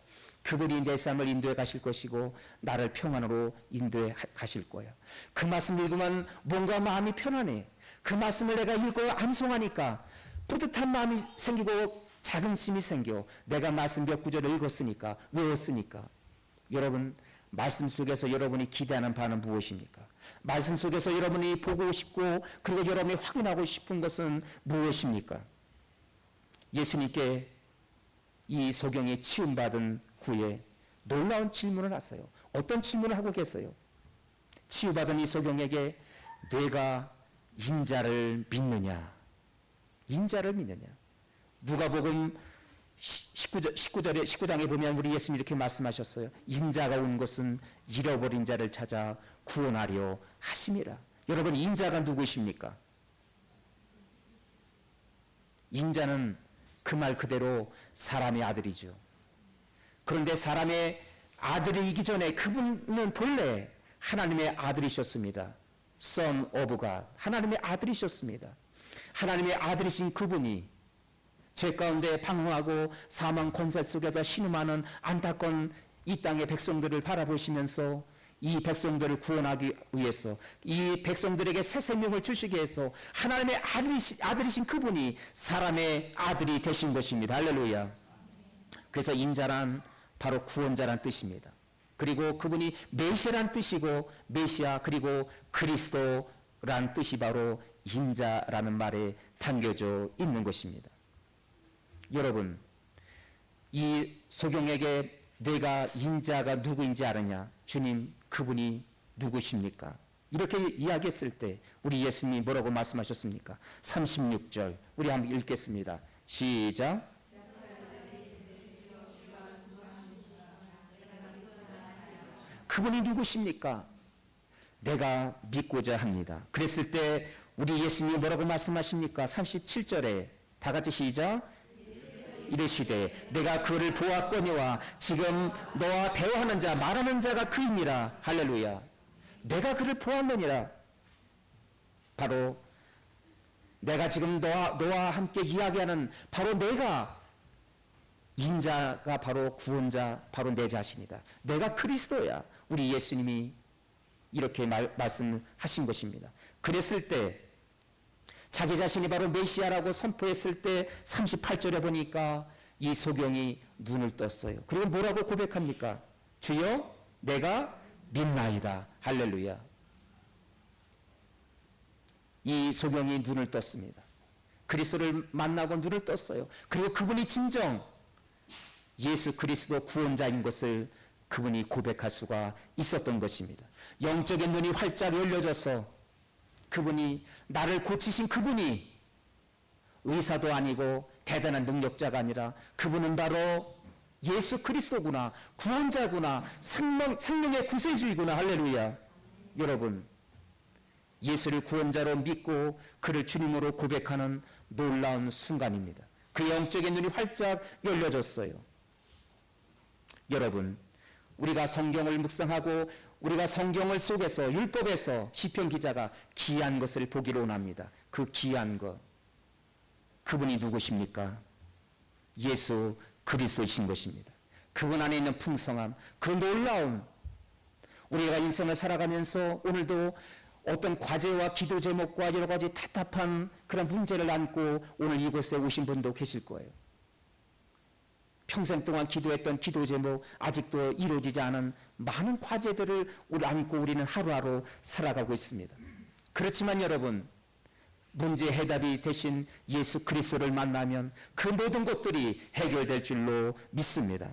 그분이 내 삶을 인도해 가실 것이고 나를 평안으로 인도해 가실 거야. 그 말씀 읽으면 뭔가 마음이 편안해. 그 말씀을 내가 읽고 암송하니까 뿌듯한 마음이 생기고 자긍심이 생겨. 내가 말씀 몇 구절을 읽었으니까, 외웠으니까. 여러분, 말씀 속에서 여러분이 기대하는 바는 무엇입니까? 말씀 속에서 여러분이 보고 싶고 그리고 여러분이 확인하고 싶은 것은 무엇입니까? 예수님께 이 소경이 치유받은 후에 놀라운 질문을 했어요. 어떤 질문을 하고 계세요? 치유받은 이 소경에게 내가 인자를 믿느냐? 인자를 믿느냐? 누가복음 19장에 보면 우리 예수님이 이렇게 말씀하셨어요. 인자가 온 것은 잃어버린 자를 찾아 구원하려 하심이라. 여러분, 인자가 누구십니까? 인자는 그 말 그대로 사람의 아들이죠. 그런데 사람의 아들이기 전에 그분은 본래 하나님의 아들이셨습니다. Son of God. 하나님의 아들이셨습니다. 하나님의 아들이신 그분이 죄 가운데 방황하고 사망 권세 속에서 신음하는 안타까운 이 땅의 백성들을 바라보시면서 이 백성들을 구원하기 위해서 이 백성들에게 새 생명을 주시기 위해서 하나님의 아들이신 그분이 사람의 아들이 되신 것입니다. 할렐루야. 그래서 인자란 바로 구원자란 뜻입니다. 그리고 그분이 메시아란 뜻이고 메시아 그리고 그리스도란 뜻이 바로 인자라는 말에 담겨져 있는 것입니다. 여러분, 이 소경에게 내가 인자가 누구인지 아느냐? 주님, 그분이 누구십니까? 이렇게 이야기했을 때 우리 예수님이 뭐라고 말씀하셨습니까? 36절 우리 한번 읽겠습니다. 시작. 그분이 누구십니까? 내가 믿고자 합니다. 그랬을 때 우리 예수님이 뭐라고 말씀하십니까? 37절에 다 같이 시작. 이르시되 내가 그를 보았거니와 지금 너와 대화하는 자 말하는 자가 그이니라. 할렐루야. 내가 그를 보았느니라. 바로 내가 지금 너와 함께 이야기하는 바로 내가 인자가 바로 구원자 바로 내 자신이다. 내가 그리스도야. 우리 예수님이 이렇게 말씀하신 것입니다. 그랬을 때 자기 자신이 바로 메시아라고 선포했을 때 38절에 보니까 이 소경이 눈을 떴어요. 그리고 뭐라고 고백합니까? 주여 내가 믿나이다. 할렐루야. 이 소경이 눈을 떴습니다. 그리스도를 만나고 눈을 떴어요. 그리고 그분이 진정 예수 그리스도 구원자인 것을 그분이 고백할 수가 있었던 것입니다. 영적인 눈이 활짝 열려져서 그분이 나를 고치신 그분이 의사도 아니고 대단한 능력자가 아니라 그분은 바로 예수 그리스도구나, 구원자구나, 생명의 구세주이구나. 할렐루야. 여러분, 예수를 구원자로 믿고 그를 주님으로 고백하는 놀라운 순간입니다. 그 영적인 눈이 활짝 열려졌어요. 여러분, 우리가 성경을 묵상하고 우리가 성경을 속에서 율법에서 시편 기자가 귀한 것을 보기로 원합니다. 그 귀한 것, 그분이 누구십니까? 예수 그리스도이신 것입니다. 그분 안에 있는 풍성함, 그 놀라움. 우리가 인생을 살아가면서 오늘도 어떤 과제와 기도 제목과 여러 가지 답답한 그런 문제를 안고 오늘 이곳에 오신 분도 계실 거예요. 평생 동안 기도했던 기도 제목 아직도 이루어지지 않은 많은 과제들을 안고 우리는 하루하루 살아가고 있습니다. 그렇지만 여러분, 문제 해답이 되신 예수 그리스도를 만나면 그 모든 것들이 해결될 줄로 믿습니다.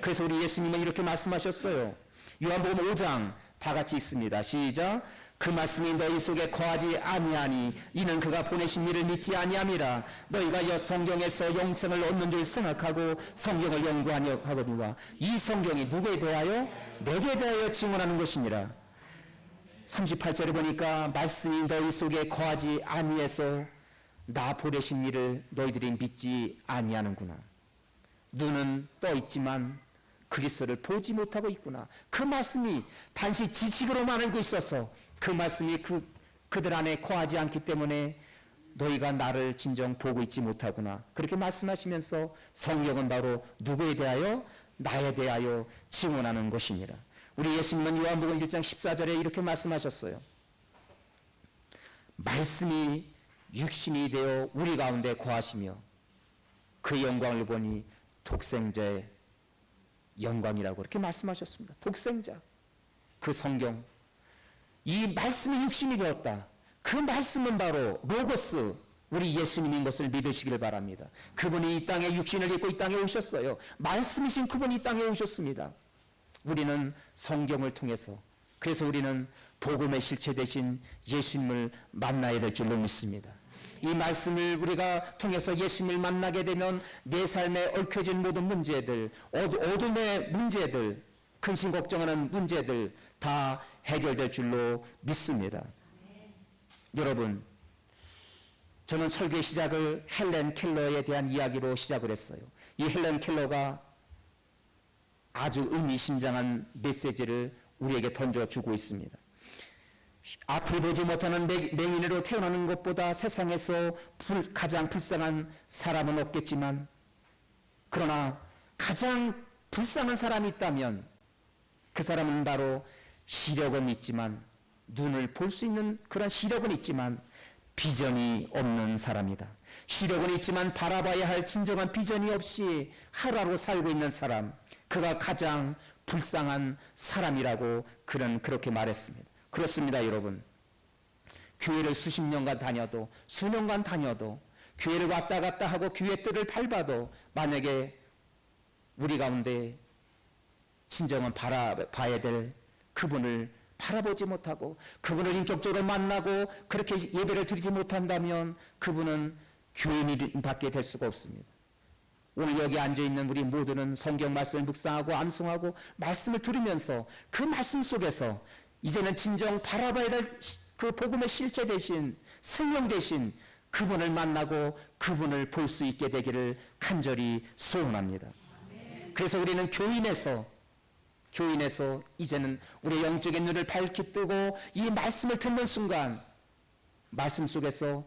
그래서 우리 예수님은 이렇게 말씀하셨어요. 요한복음 5장 다 같이 있습니다. 시작. 그 말씀이 너희 속에 거하지 아니하니 이는 그가 보내신 이를 믿지 아니함이라. 너희가 성경에서 영생을 얻는 줄 생각하고 성경을 연구하려 하거니와 이 성경이 누구에 대하여? 내게 대하여 증언하는 것이니라. 38절에 보니까 말씀이 너희 속에 거하지 아니해서 나 보내신 이를 너희들이 믿지 아니하는구나. 눈은 떠 있지만 그리스도를 보지 못하고 있구나. 그 말씀이 단지 지식으로만 알고 있어서 그 말씀이 그들 안에 거하지 않기 때문에 너희가 나를 진정 보고 있지 못하구나. 그렇게 말씀하시면서 성경은 바로 누구에 대하여? 나에 대하여 증언하는 것이니라. 우리 예수님은 요한복음 1장 14절에 이렇게 말씀하셨어요. 말씀이 육신이 되어 우리 가운데 거하시며 그 영광을 보니 독생자의 영광이라고 그렇게 말씀하셨습니다. 독생자, 그 성경, 이 말씀이 육신이 되었다. 그 말씀은 바로 로고스, 우리 예수님인 것을 믿으시길 바랍니다. 그분이 이 땅에 육신을 입고 이 땅에 오셨어요. 말씀이신 그분이 이 땅에 오셨습니다. 우리는 성경을 통해서, 그래서 우리는 복음의 실체 되신 예수님을 만나야 될 줄로 믿습니다. 이 말씀을 우리가 통해서 예수님을 만나게 되면 내 삶에 얽혀진 모든 문제들, 어둠의 문제들, 근심 걱정하는 문제들 다 해결될 줄로 믿습니다. 여러분, 저는 설교의 시작을 헬렌 켈러에 대한 이야기로 시작을 했어요. 이 헬렌 켈러가 아주 의미심장한 메시지를 우리에게 던져주고 있습니다. 앞을 보지 못하는 맹인으로 태어나는 것보다 세상에서 가장 불쌍한 사람은 없겠지만, 그러나 가장 불쌍한 사람이 있다면 그 사람은 바로 시력은 있지만, 눈을 볼 수 있는 그런 시력은 있지만 비전이 없는 사람이다. 시력은 있지만 바라봐야 할 진정한 비전이 없이 하루하루 살고 있는 사람, 그가 가장 불쌍한 사람이라고 그는 그렇게 말했습니다. 그렇습니다, 여러분. 교회를 수십 년간 다녀도, 수년간 다녀도, 교회를 왔다 갔다 하고 교회 뜰을 밟아도 만약에 우리 가운데 진정한 바라봐야 될 그분을 바라보지 못하고 그분을 인격적으로 만나고 그렇게 예배를 드리지 못한다면 그분은 교인밖에 될 수가 없습니다. 오늘 여기 앉아있는 우리 모두는 성경 말씀을 묵상하고 암송하고 말씀을 들으면서 그 말씀 속에서 이제는 진정 바라봐야 될 그 복음의 실제 대신, 생명 대신 그분을 만나고 그분을 볼 수 있게 되기를 간절히 소원합니다. 그래서 우리는 교인에서 이제는 우리의 영적인 눈을 밝히 뜨고 이 말씀을 듣는 순간 말씀 속에서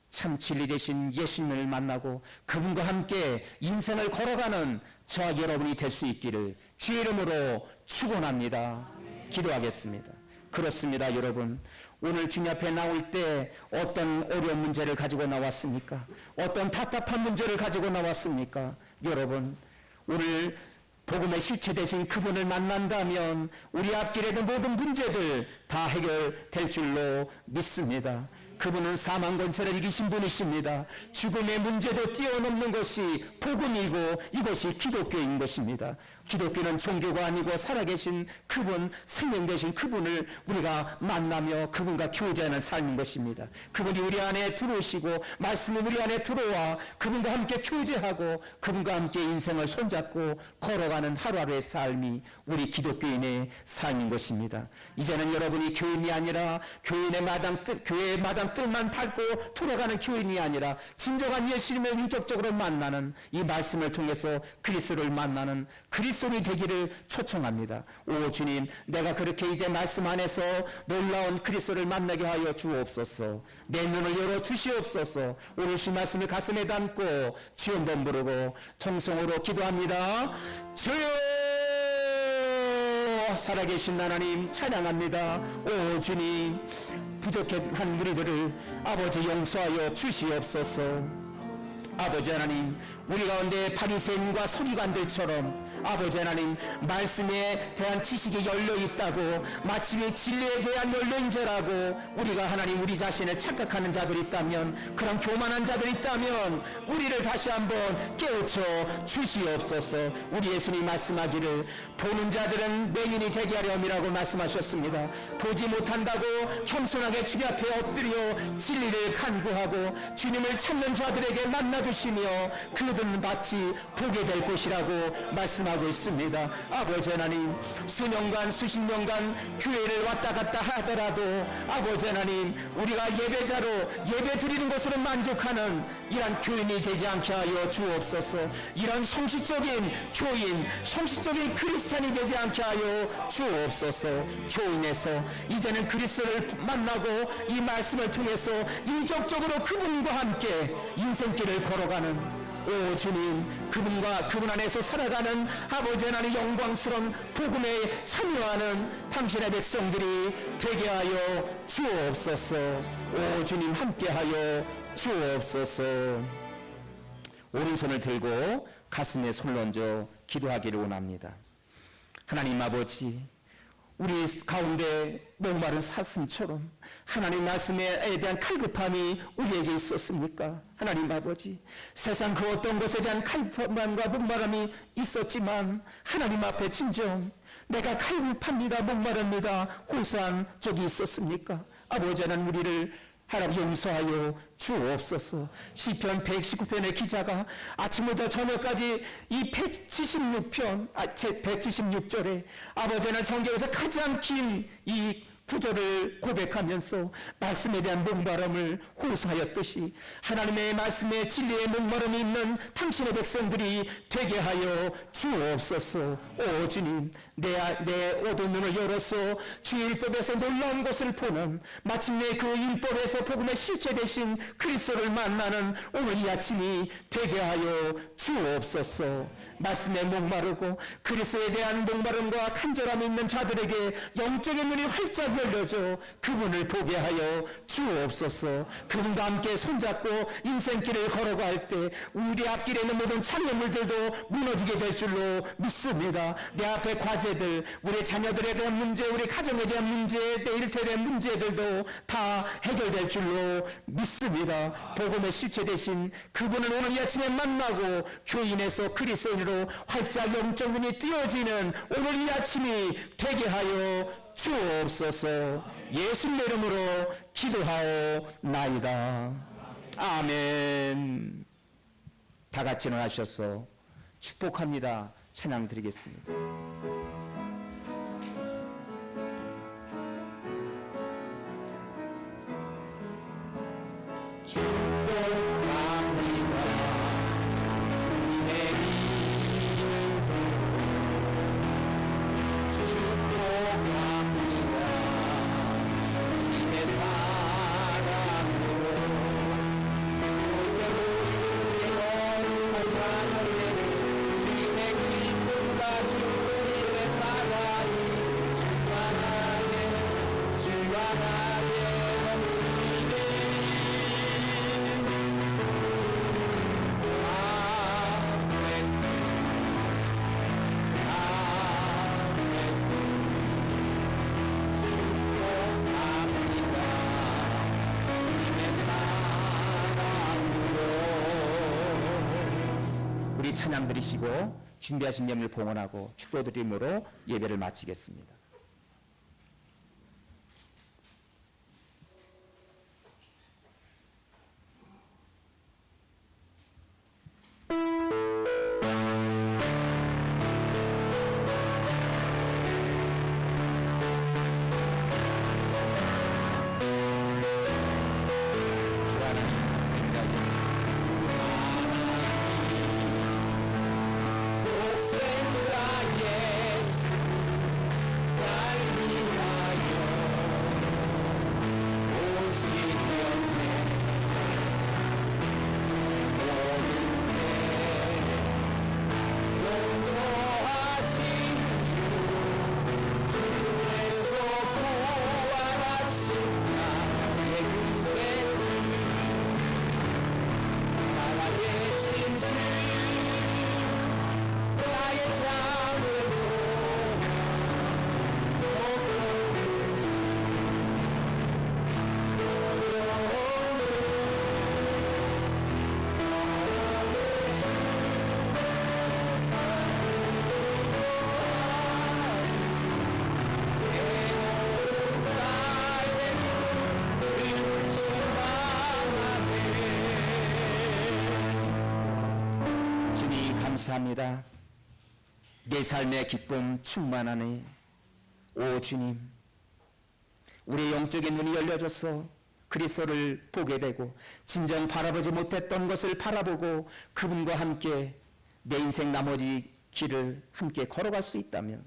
참 진리 되신 예수님을 만나고 그분과 함께 인생을 걸어가는 저와 여러분이 될 수 있기를 주의 이름으로 축원합니다. 기도하겠습니다. 그렇습니다, 여러분. 오늘 주님 앞에 나올 때 어떤 어려운 문제를 가지고 나왔습니까? 어떤 답답한 문제를 가지고 나왔습니까? 여러분, 오늘 복음의 실체 되신 그분을 만난다면 우리 앞길에 있는 모든 문제들 다 해결될 줄로 믿습니다. 그분은 사망 권세를 이기신 분이십니다. 죽음의 문제도 뛰어넘는 것이 복음이고 이것이 기독교인 것입니다. 기독교는 종교가 아니고 살아계신 그분, 생명 되신 그분을 우리가 만나며 그분과 교제하는 삶인 것입니다. 그분이 우리 안에 들어오시고 말씀이 우리 안에 들어와 그분과 함께 교제하고 그분과 함께 인생을 손잡고 걸어가는 하루하루의 삶이 우리 기독교인의 삶인 것입니다. 이제는 여러분이 교인이 아니라 교회의 마당 뜰만 밟고 돌아가는 교인이 아니라 진정한 예수님을 인격적으로 만나는 이 말씀을 통해서 그리스도를 만나는 그리스도인이 되기를 초청합니다. 오 주님, 내가 그렇게 이제 말씀 안에서 놀라운 그리스도를 만나게 하여 주옵소서. 내 눈을 열어 주시옵소서. 오늘 주 말씀을 가슴에 담고 주여 한번 부르고 통성으로 기도합니다. 주여, 살아계신 하나님 찬양합니다. 오 주님, 부족한 우리들을 아버지 용서하여 주시옵소서. 아버지 하나님, 우리 가운데 바리새인과 서기관들처럼 아버지 하나님, 말씀에 대한 지식이 열려 있다고 마침내 진리에 대한 열려인 자라고 우리가 하나님 우리 자신을 착각하는 자들이 있다면, 그런 교만한 자들이 있다면 우리를 다시 한번 깨우쳐 주시옵소서. 우리 예수님 말씀하기를 보는 자들은 맹인이 되게 하려 함이라고 말씀하셨습니다. 보지 못한다고 겸손하게 주님 앞에 엎드려 진리를 간구하고 주님을 찾는 자들에게 만나주시며 그들은 마치 보게 될 것이라고 말씀하고 있습니다. 아버지 하나님, 수년간 수십 년간 교회를 왔다 갔다 하더라도 아버지 하나님, 우리가 예배자로 예배 드리는 것으로 만족하는 이런 교인이 되지 않게 하여 주옵소서. 이런 성실적인 교인, 성실적인 크리스찬이 되지 않게 하여 주옵소서. 교인에서 이제는 그리스도를 만나고 이 말씀을 통해서 인격적으로 그분과 함께 인생길을 걸어가는 오 주님, 그분 안에서 살아가는 아버지 하나님 영광스러운 복음에 참여하는 당신의 백성들이 되게 하여 주옵소서. 오 주님, 함께하여 주옵소서. 오른손을 들고 가슴에 손을 얹어 기도하기를 원합니다. 하나님 아버지, 우리 가운데 목마른 사슴처럼 하나님 말씀에 대한 칼급함이 우리에게 있었습니까? 하나님 아버지, 세상 그 어떤 것에 대한 칼급함과 목마름이 있었지만 하나님 앞에 진정 내가 칼급합니다, 목마릅니다 호소한 적이 있었습니까? 아버지 하나님, 우리를 하나님 용서하여 주옵소서. 시편 119편의 기자가 아침부터 저녁까지 이 176절에 아버지 하나님 성경에서 가장 긴 이 구절을 고백하면서 말씀에 대한 목마름을 호소하였듯이 하나님의 말씀에 진리의 목마름이 있는 당신의 백성들이 되게 하여 주옵소서. 오 주님, 내 어두운 눈을 열어서 주의 율법에서 놀라운 것을 보는, 마침내 그 율법에서 복음의 실체 되신 그리스도를 만나는 오늘 이 아침이 되게 하여 주옵소서. 말씀에 목마르고 그리스도에 대한 목마름과 간절함이 있는 자들에게 영적인 눈이 활짝 열려져 그분을 보게 하여 주옵소서. 그분과 함께 손잡고 인생길을 걸어갈 때 우리 앞길에 있는 모든 장애물들도 무너지게 될 줄로 믿습니다. 내 앞에 과제들, 우리 자녀들에 대한 문제, 우리 가정에 대한 문제, 내 일터에 대한 문제들도 다 해결될 줄로 믿습니다. 복음의 실체 되신 그분을 오늘 이 아침에 만나고 교인에서 그리스도인으로 활짝 영적 눈이 띄어지는 오늘 이 아침이 되게 하여 주옵소서. 예수님의 이름으로 기도하옵나이다. 아멘. 다 같이 일어나셔서 축복합니다. 찬양 드리겠습니다. 찬양 드리시고 준비하신 예물 봉헌하고 축도드림으로 예배를 마치겠습니다. 감사합니다. 내 삶의 기쁨 충만하네. 오 주님, 우리의 영적인 눈이 열려져서 그리스도를 보게 되고 진정 바라보지 못했던 것을 바라보고 그분과 함께 내 인생 나머지 길을 함께 걸어갈 수 있다면,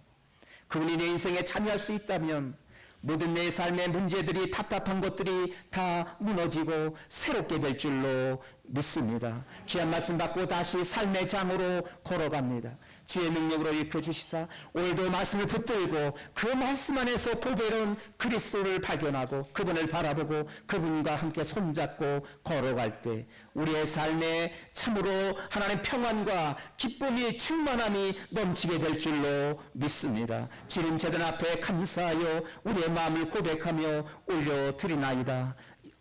그분이 내 인생에 참여할 수 있다면 모든 내 삶의 문제들이, 답답한 것들이 다 무너지고 새롭게 될 줄로 믿습니다. 귀한 말씀 받고 다시 삶의 장으로 걸어갑니다. 주의 능력으로 일으켜주시사 오늘도 말씀을 붙들고 그 말씀 안에서 보배로운 그리스도를 발견하고 그분을 바라보고 그분과 함께 손잡고 걸어갈 때 우리의 삶에 참으로 하나님의 평안과 기쁨이, 충만함이 넘치게 될 줄로 믿습니다. 주님 제단 앞에 감사하여 우리의 마음을 고백하며 올려드리나이다.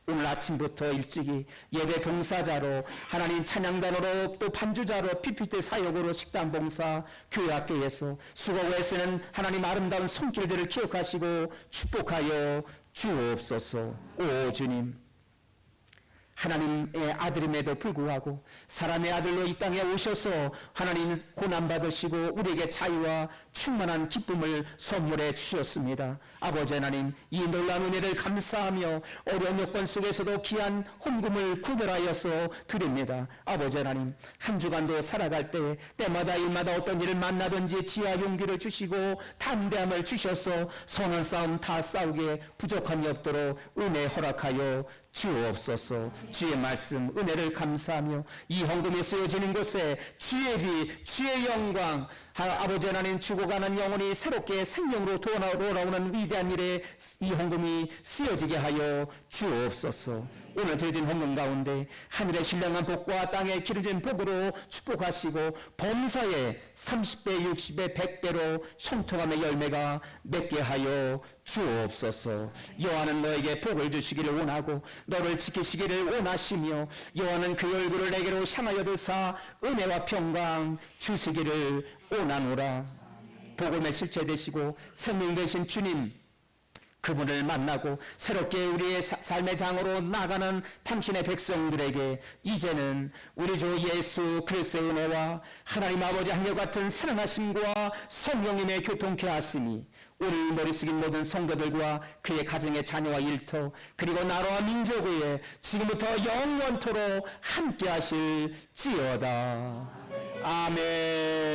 오늘 아침부터 일찍이 예배 봉사자로, 하나님 찬양단으로, 또 반주자로, PPT 사역으로, 식단 봉사, 교회 학교에서 수고하고 애쓰는 하나님 아름다운 손길들을 기억하시고 축복하여 주옵소서. 오 주님, 하나님의 아들임에도 불구하고 사람의 아들로 이 땅에 오셔서 하나님 고난받으시고 우리에게 자유와 충만한 기쁨을 선물해 주셨습니다. 아버지 하나님, 이 놀라운 은혜를 감사하며 어려운 여건 속에서도 귀한 헌금을 구별하여서 드립니다. 아버지 하나님, 한 주간도 살아갈 때 때마다 일마다 어떤 일을 만나든지 지혜와 용기를 주시고 담대함을 주셔서 선한 싸움 다 싸우기에 부족함이 없도록 은혜 허락하여 주옵소서. 주의 말씀 은혜를 감사하며 이 헌금이 쓰여지는 곳에 주의 비 주의 영광 아버지 하나님 죽어가는 영혼이 새롭게 생명으로 돌아오는 위대한 일에 이 헌금이 쓰여지게 하여 주옵소서. 오늘 드려진 헌금 가운데 하늘의 신령한 복과 땅에 기르진 복으로 축복하시고 범사에 30배 60배 100배로 형통함의 열매가 맺게 하여 주옵소서. 여호와는 너에게 복을 주시기를 원하고 너를 지키시기를 원하시며 여호와는 그 얼굴을 내게로 향하여 드사 은혜와 평강 주시기를 원하노라. 복음의 실체 되시고 생명 되신 주님, 그분을 만나고 새롭게 우리의 삶의 장으로 나가는 당신의 백성들에게 이제는 우리 주 예수 그리스도의 은혜와 하나님 아버지 한결같은 사랑하심과 성령님의 교통케 하심이 우리 머리 숙인 모든 성도들과 그의 가정의 자녀와 일터 그리고 나라와 민족 위에 지금부터 영원토록 함께 하실지어다. 아멘.